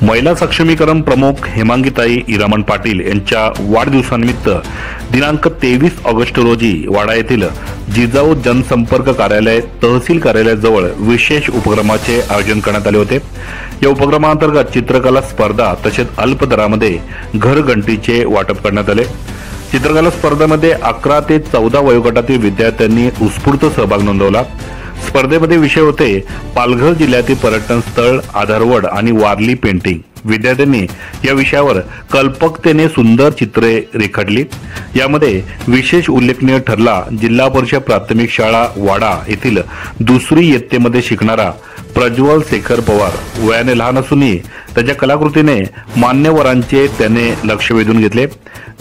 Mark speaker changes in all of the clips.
Speaker 1: महिला सक्षमीकरण प्रमुख हेमांगीताई इरामण पाटील यांच्या वाढदिवसानिमित्त दिनांक 23 ऑगस्ट रोजी वाडा येथील जिजाऊ जनसंपर्क कार्यालय तहसील कार्यालयाजवळ विशेष उपक्रमाचे आयोजन करण्यात आले होते। या उपक्रमांतर्गत चित्रकला स्पर्धा तसेच अल्प दरामध्ये घरघंटीचे वाटप करण्यात आले। चित्रकला स्पर्धेमध्ये 11 ते 14 वयोगटातील विद्यार्थ्यांनी उत्स्फूर्त सहभाग नोंदवला। स्पर्धेमध्ये विषय होते पालघर जिल्ह्यातील पर्यटन स्थळ आधारवड आणि वारली पेंटिंग। विद्यार्थ्यांनी या विषयावर कल्पकतेने सुंदर चित्रे रेखाटली। यामध्ये विशेष उल्लेखनीय ठरला जिल्हा परिषद प्राथमिक शाळा वाडा येथील दुसरी इयत्तेमध्ये शिकणारा प्रज्वल शेखर पवार। वयाने लहान असूनही त्याच्या कलाकृतीने मान्यवरांचे त्याने लक्ष वेधून घेतले।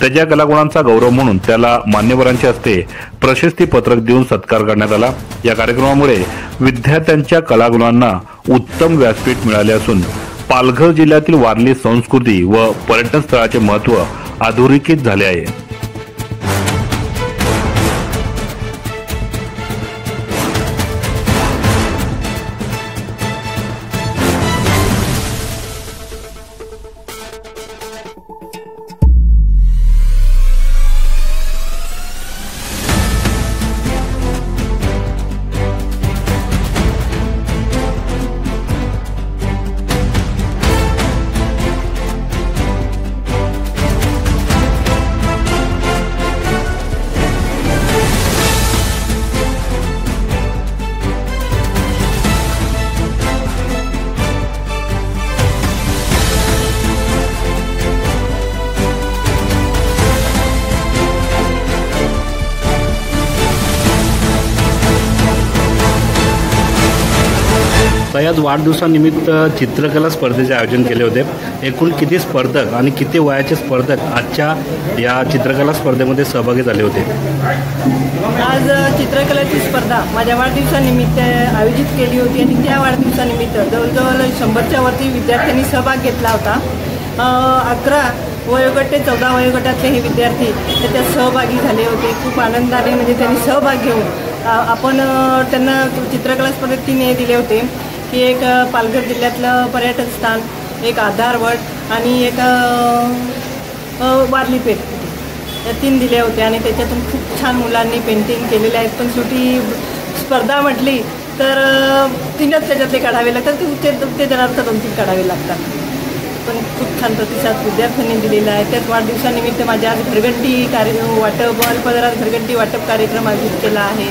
Speaker 1: त्याच्या कलागुणांचा गौरव म्हणून त्याला मान्यवरांच्या हस्ते प्रशस्ती पत्रक देऊन सत्कार करण्यात आला। या कार्यक्रमामुळे विद्यार्थ्यांच्या कलागुणांना उत्तम व्यासपीठ मिळाले असून पालघर जिल्ह्यातील वारली संस्कृती व पर्यटन स्थळाचे महत्त्व अधोरेखित झाले आहे।
Speaker 2: आज वाढदिवसानिमित्त चित्रकला स्पर्धेचे आयोजन केले होते। एकूण किती स्पर्धक आणि किती वयाचे स्पर्धक आजच्या या चित्रकला स्पर्धेमध्ये सहभागी झाले होते?
Speaker 3: आज चित्रकलेची स्पर्धा माझ्या वाढदिवसानिमित्त आयोजित केली होती आणि त्या वाढदिवसानिमित्त जवळजवळ 100च्या वरती विद्यार्थ्यांनी सहभाग घेतला होता। 11 वयोगट ते 14 वयोगटातले हे विद्यार्थी त्याच्यात सहभागी झाले होते। खूप आनंदाने म्हणजे त्यांनी सहभाग घेऊन आपण त्यांना चित्रकला स्पर्धेत 3 हे दिले होते की एक पालघर जिल्ह्यातलं पर्यटन स्थान, एक आधारवड आणि एक वारली पेठ, या 3 दिल्या होत्या आणि त्याच्यातून खूप छान मुलांनी पेंटिंग केलेले आहेत। पण शेवटी स्पर्धा म्हटली तर 3च त्याच्यातले काढावे लागतात, ते जणार्थ 2-3 काढावे लागतात। पण खूप छान प्रतिसाद विद्यार्थ्यांनी दिलेला आहे। त्याच वाढदिवसानिमित्त माझ्या आज घरघंटी वाटप अल्पदरात घरघंटी वाटप कार्यक्रम आयोजित केला आहे।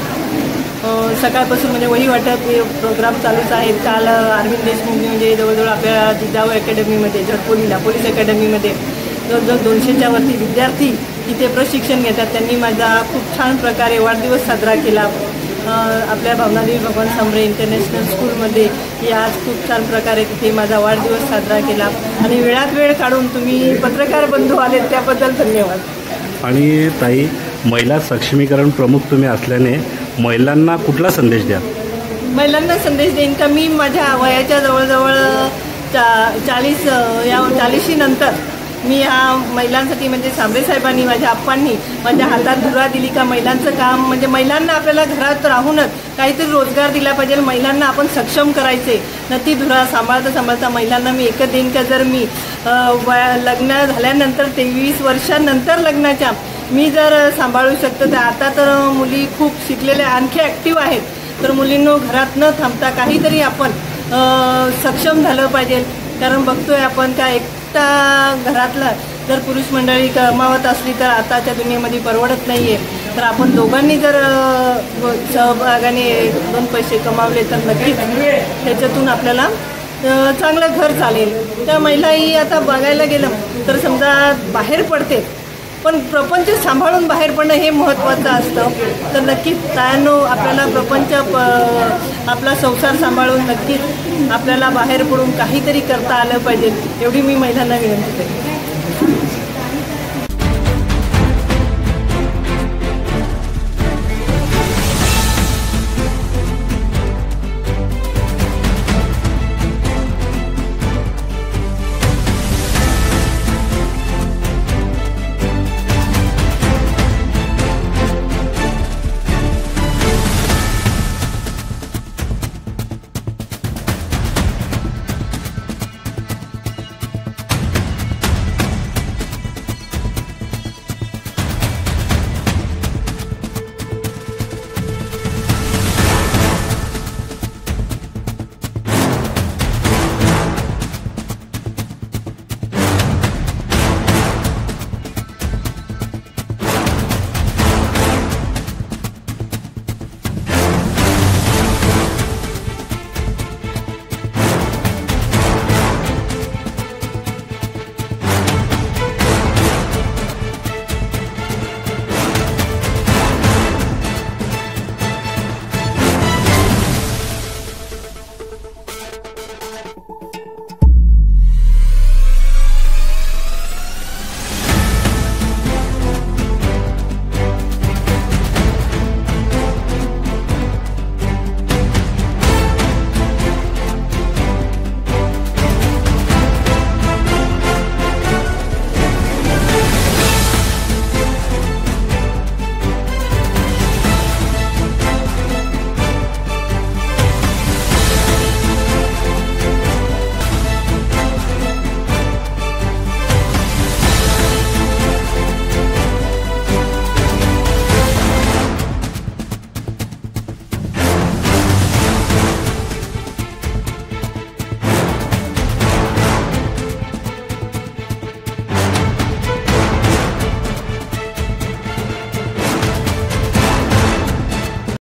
Speaker 3: सकाळपासून म्हणजे वही वाटप प्रोग्राम चालूच आहेत। काल अरविंद देशमुख म्हणजे जवळजवळ आपल्या जिजाऊ अकॅडमीमध्ये झटपोलीला पोलीस अकॅडमीमध्ये जवळजवळ 200च्या वरती विद्यार्थी तिथे प्रशिक्षण घेतात। त्यांनी माझा खूप छान प्रकारे वाढदिवस साजरा केला। आपल्या भावनादेवी भगवान सांबरे इंटरनॅशनल स्कूलमध्ये आज खूप छान प्रकारे तिथे माझा वाढदिवस साजरा केला आणि वेळात वेळ काढून तुम्ही पत्रकार बंधू आले त्याबद्दल धन्यवाद।
Speaker 2: आणि ताई, महिला सक्षमीकरण प्रमुख तुम्ही असल्याने महिलांना कुठला संदेश द्या?
Speaker 3: महिलांना संदेश देईन का मी माझ्या वयाच्या जवळजवळ 40 नंतर मी ह्या महिलांसाठी म्हणजे सांबरे साहेबांनी माझ्या आप्पांनी माझ्या हातात धुरा दिली का महिलांचं काम म्हणजे महिलांना आपल्याला घरात राहूनच काहीतरी रोजगार दिला पाहिजे, महिलांना आपण सक्षम करायचे न ती धुरा सांभाळता महिलांना मी एकच देईन का जर मी लग्न झाल्यानंतर 23 वर्षांनंतर लग्नाच्या मी जर सांभाळू शकतो तर आता तर मुली खूप शिकलेल्या आणखी ॲक्टिव्ह आहेत, तर मुलींनो घरात न थांबता काहीतरी आपण सक्षम झालं पाहिजे। कारण बघतोय आपण का एकटा घरातला जर पुरुष मंडळी कमावत असली तर आताच्या दुनियेमध्ये परवडत नाही आहे। तर आपण दोघांनी जर सहभागाने 2 पैसे कमावले तर नक्कीच त्याच्यातून आपल्याला चांगलं घर चालेल। त्या महिलाही आता बघायला गेलं तर समजा बाहेर पडते पण प्रपंच सांभाळून बाहेर पडणं हे महत्त्वाचं असतं। तर नक्कीच तायांनो आपल्याला प्रपंच आपला संसार सांभाळून नक्कीच आपल्याला बाहेर पडून काहीतरी करता आलं पाहिजे एवढी मी महिलांना विनंती करते।